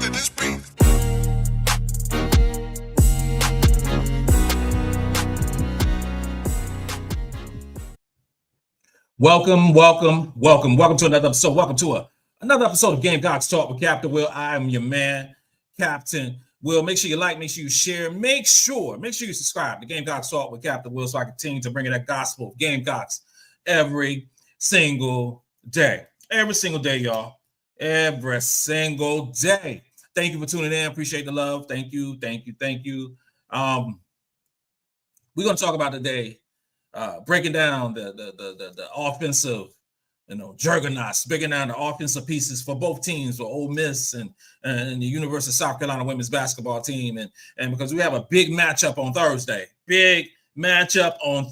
to this beat. Welcome to another episode. Welcome to another episode of Gamecocks Talk with Captain Will. I am your man, Captain Will. Make sure you like, make sure you share, make sure you subscribe to Gamecocks Talk with Captain Will so I continue to bring you that gospel of Gamecocks every single day. Every single day, y'all. Every single day. Thank you for tuning in. Appreciate the love. Thank you. We're going to talk about today breaking down the offensive, juggernauts, breaking down the offensive pieces for both teams, for Ole Miss and the University of South Carolina women's basketball team, and because we have a big matchup on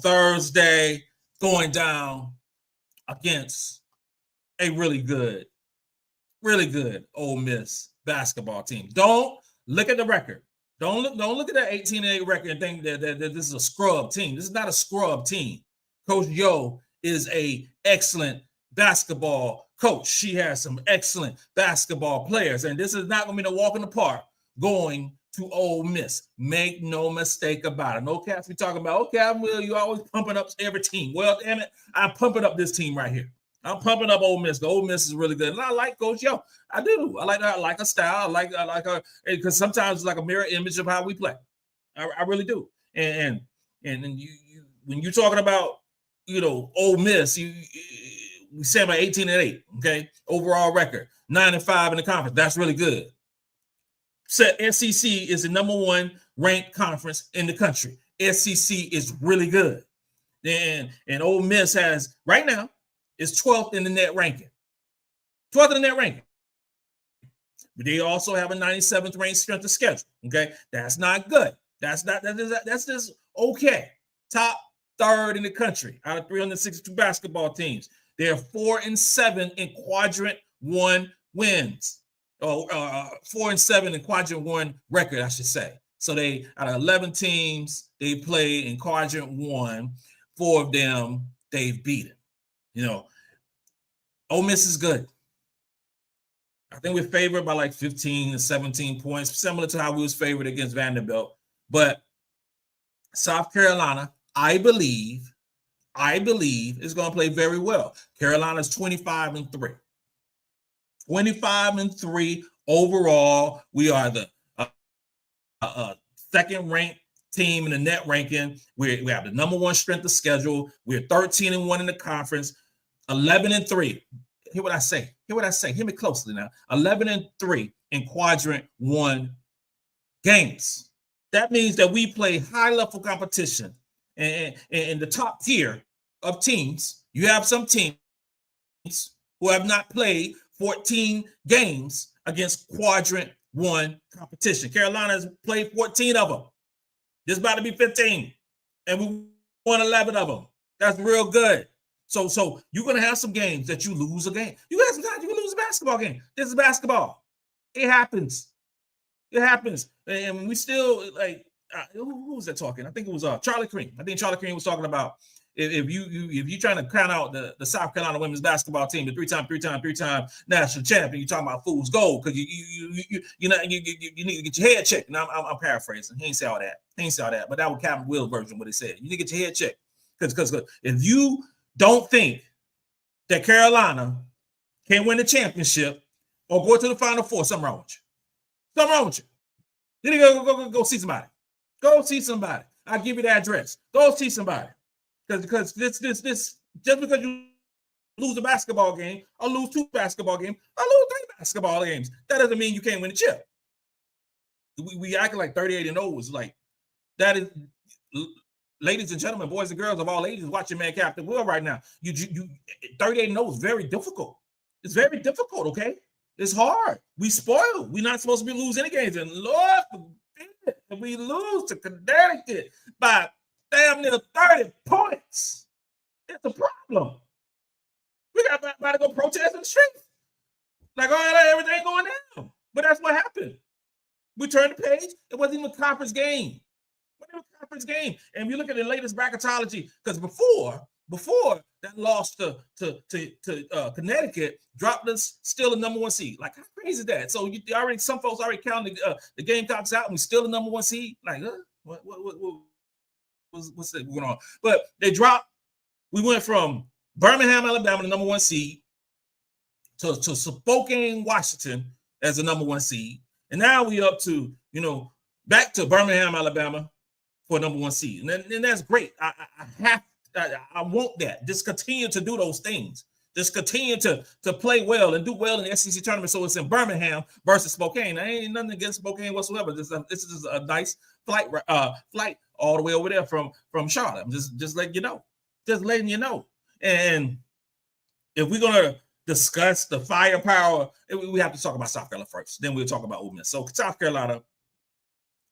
Thursday, going down against a really good Ole Miss basketball team. Don't look at the record. Don't look at that 18-8 record and think that this is a scrub team. This is not a scrub team. Coach Yo is an excellent basketball coach. She has some excellent basketball players, and this is not going to be no walk in the park going to Ole Miss. Make no mistake about it. No caps we talking about. Okay, Will, you always pumping up every team. Well, damn it, I'm pumping up this team right here. I'm pumping up Ole Miss. The Ole Miss is really good, and I like Coach Yo. I do. I like her. I like her style. I like her because sometimes it's like a mirror image of how we play. I really do. And you when you're talking about Ole Miss, we say about 18-8. Okay, overall record 9-5 in the conference. That's really good. SEC is the number one ranked conference in the country. SEC is really good, and Ole Miss has right now. Is 12th in the net ranking. 12th in the net ranking. But they also have a 97th ranked strength of schedule. Okay, that's not good. That's just okay. Top third in the country out of 362 basketball teams. They're 4-7 in quadrant one wins. 4-7 in quadrant one record, I should say. So they out of 11 teams they play in quadrant one. 4 of them they've beaten. Ole Miss is good. I think we're favored by like 15 to 17 points, similar to how we was favored against Vanderbilt. But South Carolina, I believe is going to play very well. Carolina's 25-3. 25-3 overall. We are the second-ranked team in the net ranking. We have the number one strength of schedule. We're 13-1 in the conference. 11-3. Hear what I say. Hear me closely now. 11-3 in quadrant one games. That means that we play high-level competition. And in the top tier of teams, you have some teams who have not played 14 games against quadrant one competition. Carolina has played 14 of them. This is about to be 15. And we won 11 of them. That's real good. So you're going to have some games that you lose a game. You have some times you can lose a basketball game. This is basketball. It happens. And we still, like, who was that talking? I think it was Charlie Cream. I think Charlie Cream was talking about if you're trying to count out the South Carolina women's basketball team, the three-time national champion, you're talking about fool's gold because you need to get your head checked. And I'm paraphrasing. He ain't say all that. But that was Captain Will version what he said. You need to get your head checked because if you don't think that Carolina can win the championship or go to the Final Four, something wrong with you. You need to go see somebody. Go see somebody. I'll give you the address. Go see somebody. Because this just because you lose a basketball game or lose 2 basketball games or lose 3 basketball games, that doesn't mean you can't win the chip. We acting like 38-0 is like that is. Ladies and gentlemen, boys and girls of all ages, watching man Captain Will right now. You 38-0 is very difficult. It's very difficult, okay? It's hard. We spoiled. We're not supposed to be losing any games. And Lord forbid, we lose to Connecticut by damn near 30 points. It's a problem. We got to go protest in the street. Like, everything going down. But that's what happened. We turned the page. It wasn't even a conference game. And if you look at the latest bracketology, because before before that loss to Connecticut dropped us still a number one seed. Like, how crazy is that? So some folks already counted the Gamecocks out, and we still the number one seed. Like, what's going on? But they dropped. We went from Birmingham, Alabama, the number one seed, to Spokane, Washington as the number one seed, and now we up to back to Birmingham, Alabama for number one seed, and that's great. I want that. Just continue to do those things. Just continue to play well and do well in the SEC tournament. So it's in Birmingham versus Spokane. I ain't nothing against Spokane whatsoever. This is just a nice flight all the way over there from Charlotte. I'm just letting you know. Just letting you know. And if we're gonna discuss the firepower, we have to talk about South Carolina first. Then we'll talk about Ole Miss. So South Carolina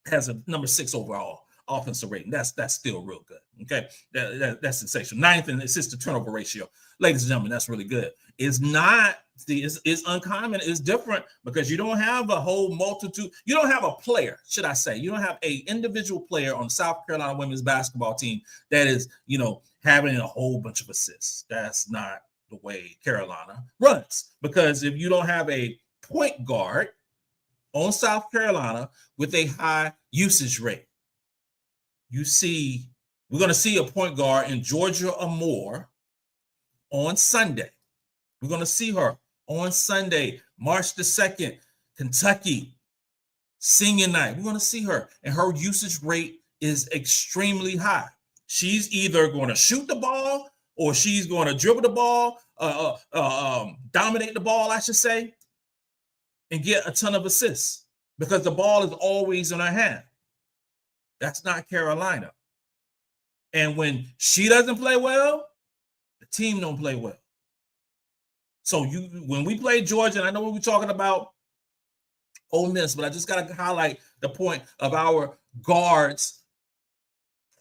has a number 6 overall offensive rating. That's still real good. Okay, that's sensational. 9th in assist to turnover ratio. Ladies and gentlemen, that's really good. It's not it's uncommon. It's different because you don't have a whole multitude. You don't have a player, should I say? You don't have a individual player on South Carolina women's basketball team that is having a whole bunch of assists. That's not the way Carolina runs, because if you don't have a point guard on South Carolina with a high usage rate, we're going to see a point guard in Georgia Amore on Sunday. We're going to see her on Sunday, March the 2nd, Kentucky, senior night. We're going to see her, and her usage rate is extremely high. She's either going to shoot the ball or she's going to dribble the ball, dominate the ball, I should say, and get a ton of assists because the ball is always in her hand. That's not Carolina. And when she doesn't play well, the team don't play well. So when we play Georgia, and I know we're talking about Ole Miss, but I just got to highlight the point of our guards.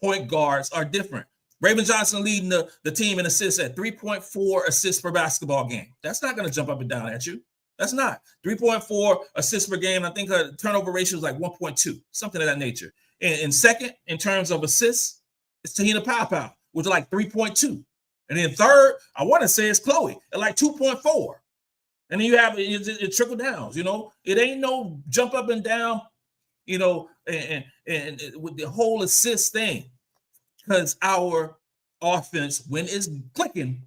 Point guards are different. Raven Johnson leading the team in assists at 3.4 assists per basketball game. That's not going to jump up and down at you. That's not. 3.4 assists per game. I think her turnover ratio is like 1.2, something of that nature. And second, in terms of assists, it's Tahina Powell, which is like 3.2. And then third, I want to say it's Chloe at like 2.4. And then you have it trickle downs, It ain't no jump up and down, and with the whole assist thing. Because our offense, when it's clicking,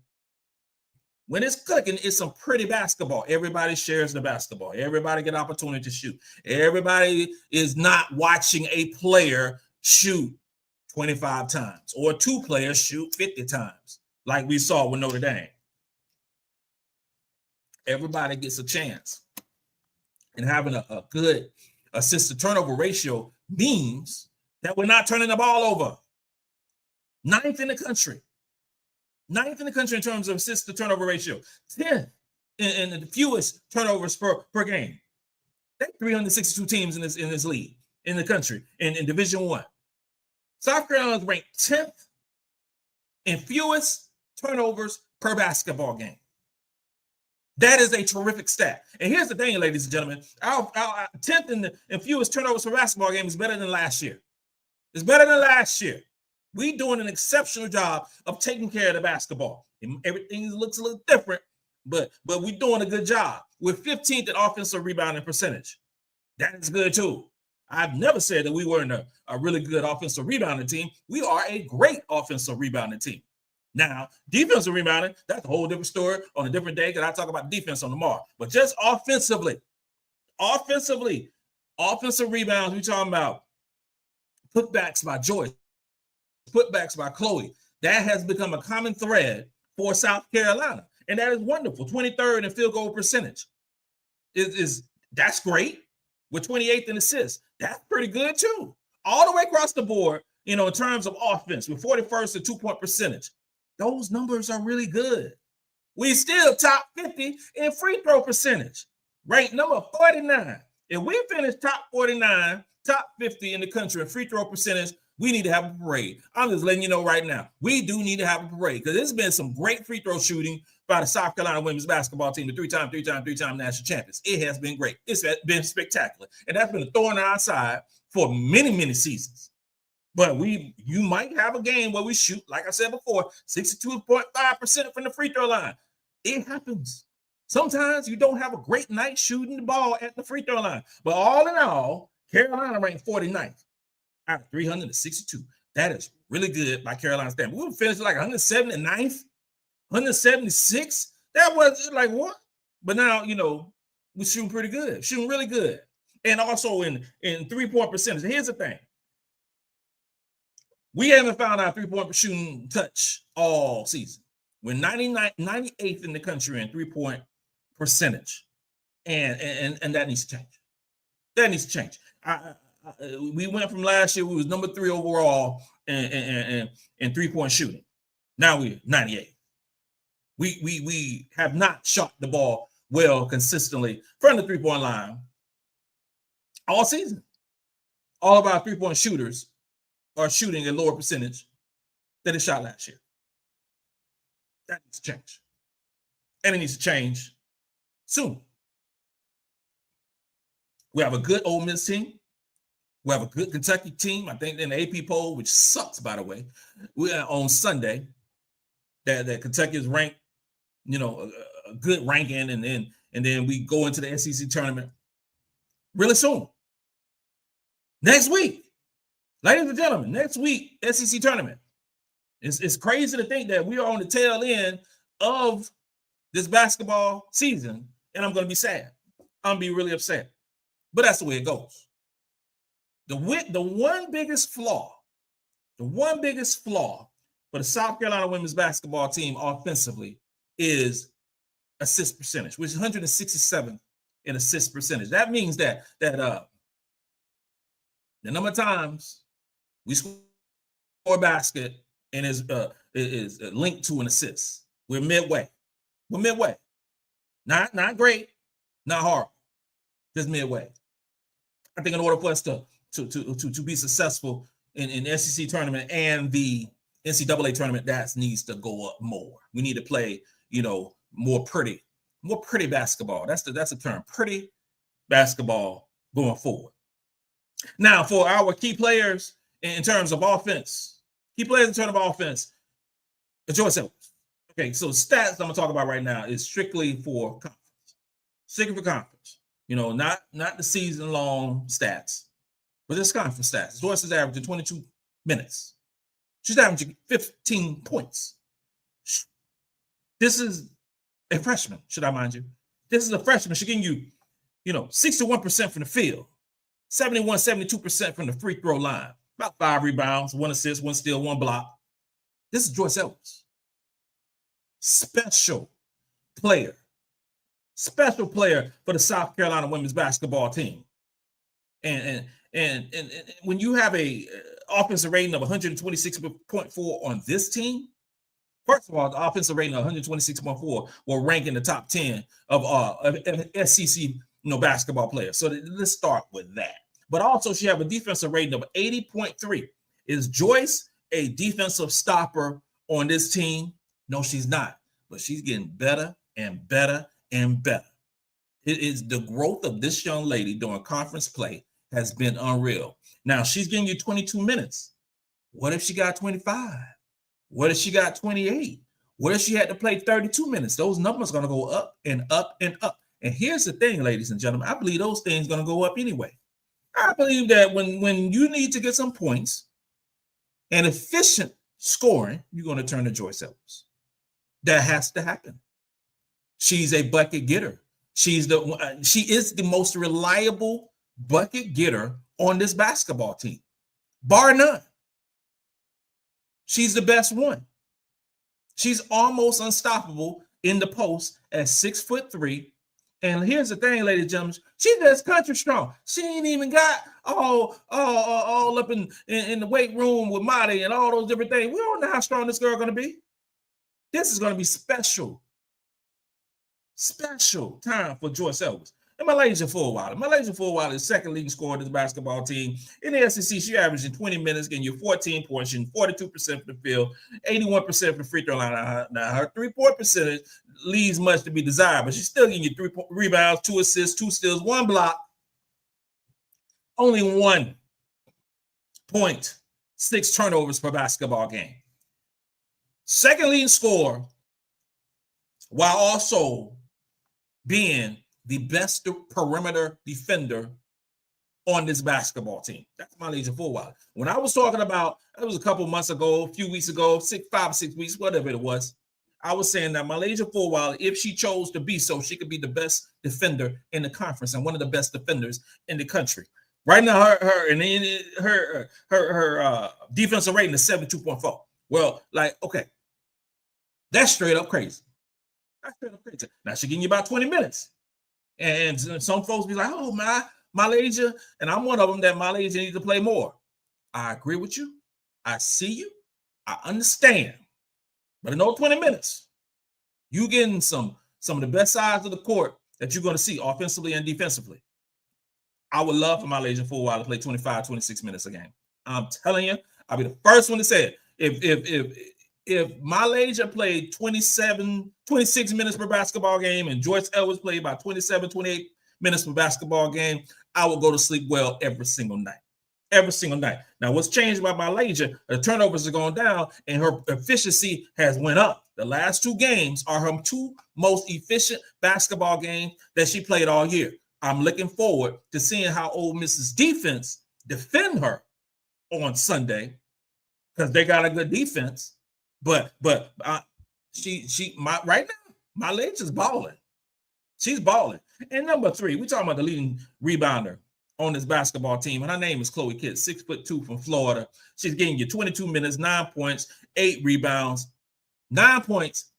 it's some pretty basketball. Everybody shares the basketball. Everybody get an opportunity to shoot. Everybody is not watching a player shoot 25 times or 2 players shoot 50 times, like we saw with Notre Dame. Everybody gets a chance. And having a good assist to turnover ratio means that we're not turning the ball over. 9th in the country. 9th in the country in terms of assist to turnover ratio. 10th in the fewest turnovers per game. There's 362 teams in this league, in the country, in Division I. South Carolina is ranked 10th in fewest turnovers per basketball game. That is a terrific stat. And here's the thing, ladies and gentlemen. Our 10th in fewest turnovers per basketball game is better than last year. It's better than last year. We're doing an exceptional job of taking care of the basketball. Everything looks a little different, but we're doing a good job. We're 15th in offensive rebounding percentage. That is good too. I've never said that we weren't a really good offensive rebounding team. We are a great offensive rebounding team. Now, defensive rebounding, that's a whole different story on a different day, because I talk about defense on tomorrow. But just offensive rebounds, we're talking about putbacks by Joyce, putbacks by Chloe. That has become a common thread for South Carolina, and that is wonderful. 23rd in field goal percentage that's great. With 28th in assists, that's pretty good too. All the way across the board, in terms of offense, with 41st and 2-point percentage, those numbers are really good. We still top 50 in free throw percentage, ranked number 49. If we finish top 49, top 50 in the country in free throw percentage, we need to have a parade. I'm just letting you know right now, we do need to have a parade, because there's been some great free throw shooting by the South Carolina women's basketball team, the three-time national champions. It has been great. It's been spectacular. And that's been a thorn in our side for many, many seasons. But you might have a game where we shoot, like I said before, 62.5% from the free throw line. It happens. Sometimes you don't have a great night shooting the ball at the free throw line. But all in all, Carolina ranked 49th out of 362. That is really good by Carolina standard. We would finish like 179th, 176. That was like what? But now, we're shooting pretty good, shooting really good. And also in 3-point percentage. Here's the thing. We haven't found our 3-point shooting touch all season. We're 98th in the country in 3-point percentage. And that needs to change. That needs to change. We went from last year, we was number 3 overall in 3-point shooting. Now we're 98. We have not shot the ball well consistently from the 3-point line all season. All of our 3-point shooters are shooting a lower percentage than they shot last year. That needs to change. And it needs to change soon. We have a good Ole Miss team. We have a good Kentucky team. I think in the AP poll, which sucks, by the way, we on Sunday, that Kentucky is ranked, a good ranking, and then we go into the SEC tournament really soon. Next week, ladies and gentlemen, next week, SEC tournament. It's crazy to think that we are on the tail end of this basketball season, and I'm going to be sad. I'm going to be really upset. But that's the way it goes. The one biggest flaw for the South Carolina women's basketball team offensively is assist percentage, which is 167th in assist percentage. That means that the number of times we score a basket and is linked to an assist. We're midway. Not great, not horrible. Just midway. I think in order for us to be successful in SEC tournament and the NCAA tournament, that needs to go up more. We need to play, more pretty basketball. That's the term, pretty basketball going forward. Now, for our key players in terms of offense, Joyce Edwards. Okay, so stats I'm gonna talk about right now is strictly for conference. Not the season-long stats, but it's conference stats. Joyce is averaging 22 minutes. She's averaging 15 points. This is a freshman, should I mind you? This is a freshman. She's getting you, 61% from the field, 71, 72% from the free throw line, about 5 rebounds, 1 assist, 1 steal, 1 block. This is Joyce Edwards. Special player for the South Carolina women's basketball team. And when you have a offensive rating of 126.4 on this team, first of all, the offensive rating of 126.4 will rank in the top 10 of SEC basketball players. So let's start with that. But also, she have a defensive rating of 80.3. Is Joyce a defensive stopper on this team? No, she's not. But she's getting better and better and better. It is the growth of this young lady during conference play has been unreal. Now, she's getting you 22 minutes. What if she got 25? What if she got 28? What if she had to play 32 minutes? Those numbers are going to go up and up and up. And here's the thing, ladies and gentlemen, I believe those things are going to go up anyway. I believe that when you need to get some points and efficient scoring, you're going to turn to Joyce Edwards. That has to happen. She's a bucket getter. She is the most reliable bucket getter on this basketball team, bar none. She's the best one. She's almost unstoppable in the post at 6'3". And here's the thing, ladies and gentlemen, she's just country strong. She ain't even got all up in the weight room with Maddy and all those different things. We don't know how strong this girl is going to be. This is going to be special time for Joyce Edwards. And MiLaysia Fulwiley is second leading scorer of this basketball team. In the SEC, she averaging 20 minutes, getting you 14 points, 42% from the field, 81% from the free throw line. Now, her 3-point percentage leaves much to be desired, but she's still getting you 3 rebounds, 2 assists, 2 steals, 1 block. Only 1 point 6 turnovers per basketball game. Second leading scorer, while also being the best perimeter defender on this basketball team. That's MiLaysia Fulwiley. When I was talking about, it was a couple months ago, a few weeks ago, 5 or 6 weeks, whatever it was, I was saying that MiLaysia Fulwiley, if she chose to be so, she could be the best defender in the conference and one of the best defenders in the country. Right now, her defensive rating is 72.4. Well, like, okay, that's straight up crazy. That's straight up crazy. Now she's getting you about 20 minutes. And some folks be like, oh, MiLaysia, and I'm one of them that MiLaysia needs to play more. I agree with you. I see you. I understand. But in those 20 minutes, you getting some of the best sides of the court that you're going to see offensively and defensively. I would love for MiLaysia Fulwiley to play 25, 26 minutes a game. I'm telling you, I'll be the first one to say it. If MiLaysia played 26 minutes per basketball game and Joyce Edwards played about 27, 28 minutes per basketball game, I will go to sleep well every single night. Every single night. Now, what's changed about MiLaysia, the turnovers are going down and her efficiency has went up. The last 2 games are her 2 most efficient basketball games that she played all year. I'm looking forward to seeing how Ole Miss's defense defend her on Sunday because they got a good defense. But right now, MiLaysia's balling. She's balling. And number 3, we're talking about the leading rebounder on this basketball team. And her name is Chloe Kidd, 6'2" from Florida. She's getting you 22 minutes, 9 points, 8 rebounds, 9 points,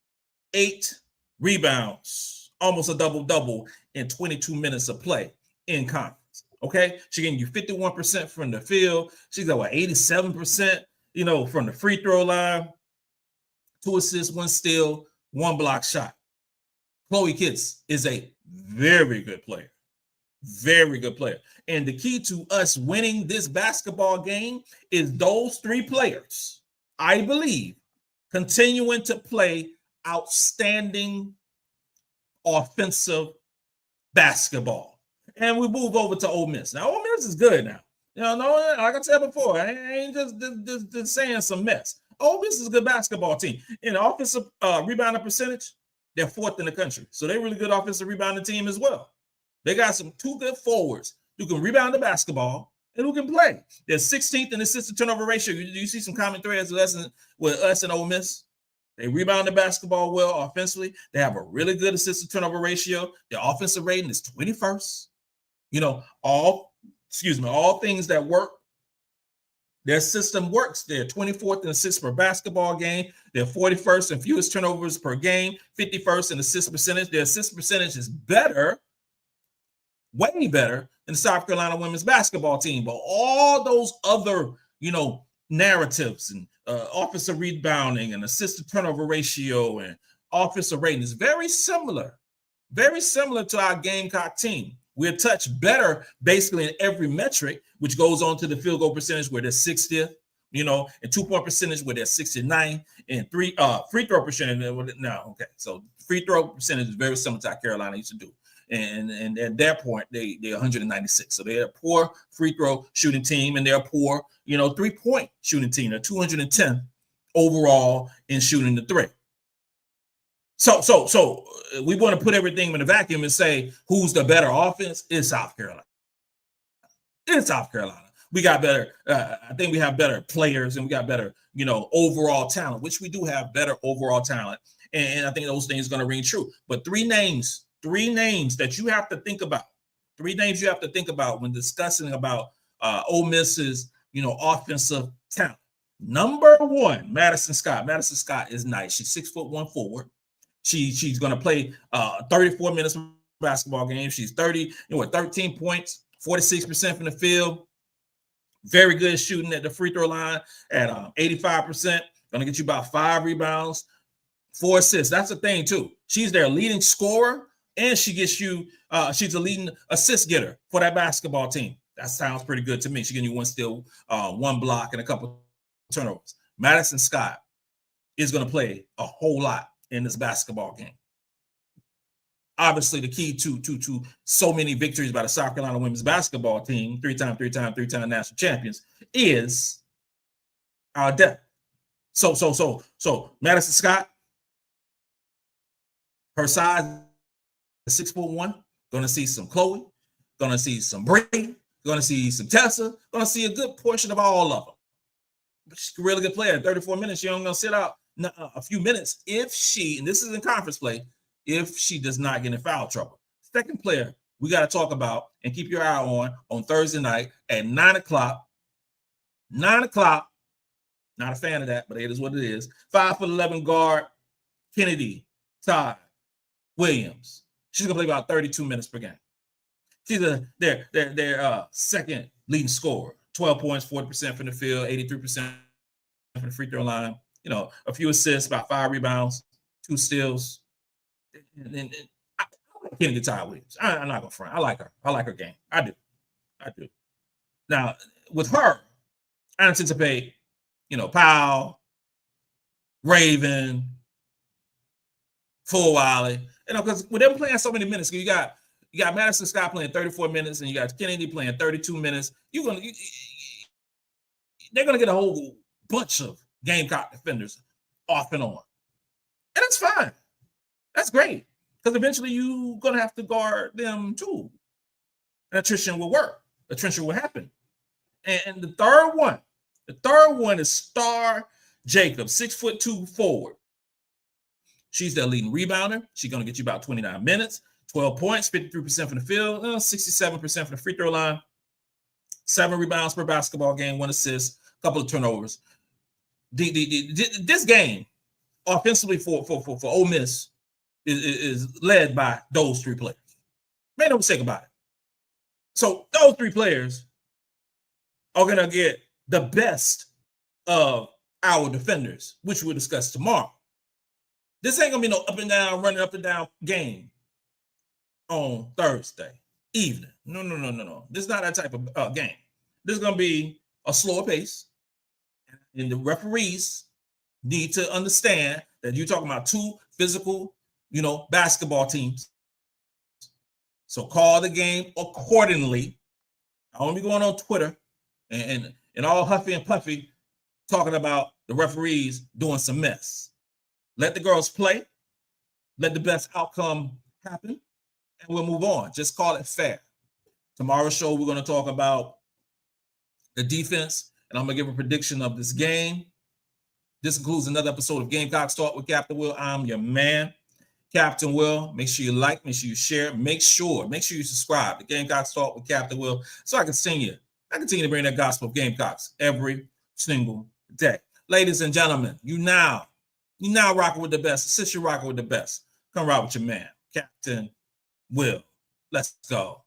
8 rebounds, almost a double-double in 22 minutes of play in conference. Okay? She's getting you 51% from the field. She's got 87%, from the free throw line. 2 assists, 1 steal, 1 block shot. Chloe Kidd is a very good player. Very good player. And the key to us winning this basketball game is those 3 players, I believe, continuing to play outstanding offensive basketball. And we move over to Ole Miss. Now, Ole Miss is good now. Like I said before, I ain't just saying some mess. Ole Miss is a good basketball team. In the offensive rebounding percentage, they're 4th in the country. So they're a really good offensive rebounding team as well. They got 2 good forwards who can rebound the basketball and who can play. They're 16th in assist to turnover ratio. You see some common threads with us and Ole Miss. They rebound the basketball well offensively. They have a really good assist to turnover ratio. Their offensive rating is 21st. All things that work. Their system works. They're 24th in assists per basketball game. They're 41st in fewest turnovers per game, 51st in assist percentage. Their assist percentage is better, way better than the South Carolina women's basketball team. But all those other, narratives and offensive rebounding and assist to turnover ratio and offensive rating is very similar to our Gamecock team. We're touched better basically in every metric, which goes on to the field goal percentage where they're 60th, and 2-point percentage where they're 69th, and free throw percentage. So free throw percentage is very similar to how Carolina used to do. And at that point, they're 196. So they're a poor free throw shooting team, and they're a poor, 3-point shooting team. They're 210 overall in shooting the 3. So we want to put everything in a vacuum and say who's the better offense? It's South Carolina. It's South Carolina. We got better. I think we have better players and we got better, overall talent, which we do have better overall talent. And I think those things are going to ring true. But 3 names that you have to think about. 3 names you have to think about when discussing about Ole Miss's, offensive talent. Number 1, Madison Scott. Madison Scott is nice. She's 6'1" forward. She's going to play 34 minutes of basketball game. She's 13 points, 46% from the field. Very good shooting at the free throw line at 85%. Going to get you about 5 rebounds, 4 assists. That's the thing too. She's their leading scorer, and she gets you. She's a leading assist getter for that basketball team. That sounds pretty good to me. She's getting you 1 steal, 1 block, and a couple turnovers. Madison Scott is going to play a whole lot in this basketball game. Obviously, the key to so many victories by the South Carolina women's basketball team, 3-time national champions, is our depth. So Madison Scott, her size is 6'1". Gonna see some Chloe, gonna see some Bree, gonna see some Tessa, gonna see a good portion of all of them. But she's a really good player. In 34 minutes, she only gonna sit out a few minutes if she, and this is in conference play, if she does not get in foul trouble. Second player we got to talk about and keep your eye on Thursday night at 9 o'clock. 9 o'clock. Not a fan of that, but it is what it is. 5'11" guard, Kennedy Todd Williams. She's gonna play about 32 minutes per game. She's their second leading scorer. 12 points, 40% from the field, 83% from the free throw line. You know, a few assists, about 5 rebounds, 2 steals. And I like Kennedy Todd Williams. I'm not gonna front. I like her. I like her game. I do. Now with her, I anticipate, Powell, Raven, Fulwiley. Because with them playing so many minutes, you got Madison Scott playing 34 minutes, and you got Kennedy playing 32 minutes. They're gonna get a whole bunch of Gamecock defenders off and on, and that's fine. That's great, because eventually you're gonna have to guard them too. And attrition will work. Attrition will happen. And the third one is Star Jacobs, 6'2" forward. She's their leading rebounder. She's going to get you about 29 minutes, 12 points, 53% from the field, 67% from the free throw line, 7 rebounds per basketball game, 1 assist, a couple of turnovers. This game, offensively for Ole Miss, is led by those 3 players. Make no mistake about it. So those 3 players are going to get the best of our defenders, which we'll discuss tomorrow. This ain't going to be no up and down, running up and down game on Thursday evening. No. This is not that type of game. This is going to be a slower pace. And the referees need to understand that you're talking about 2 physical, basketball teams. So call the game accordingly. I won't be going on Twitter and all huffy and puffy talking about the referees doing some mess. Let the girls play. Let the best outcome happen, and we'll move on. Just call it fair. Tomorrow's show, we're going to talk about the defense, and I'm going to give a prediction of this game. This includes another episode of Gamecocks Talk with Captain Will. I'm your man, Captain Will. Make sure you like, make sure you share, make sure you subscribe to Gamecocks Talk with Captain Will, so I continue to bring that gospel of Gamecocks every single day. Ladies and gentlemen, you now rocking with the best. Since you're rocking with the best, come rock with your man, Captain Will. Let's go.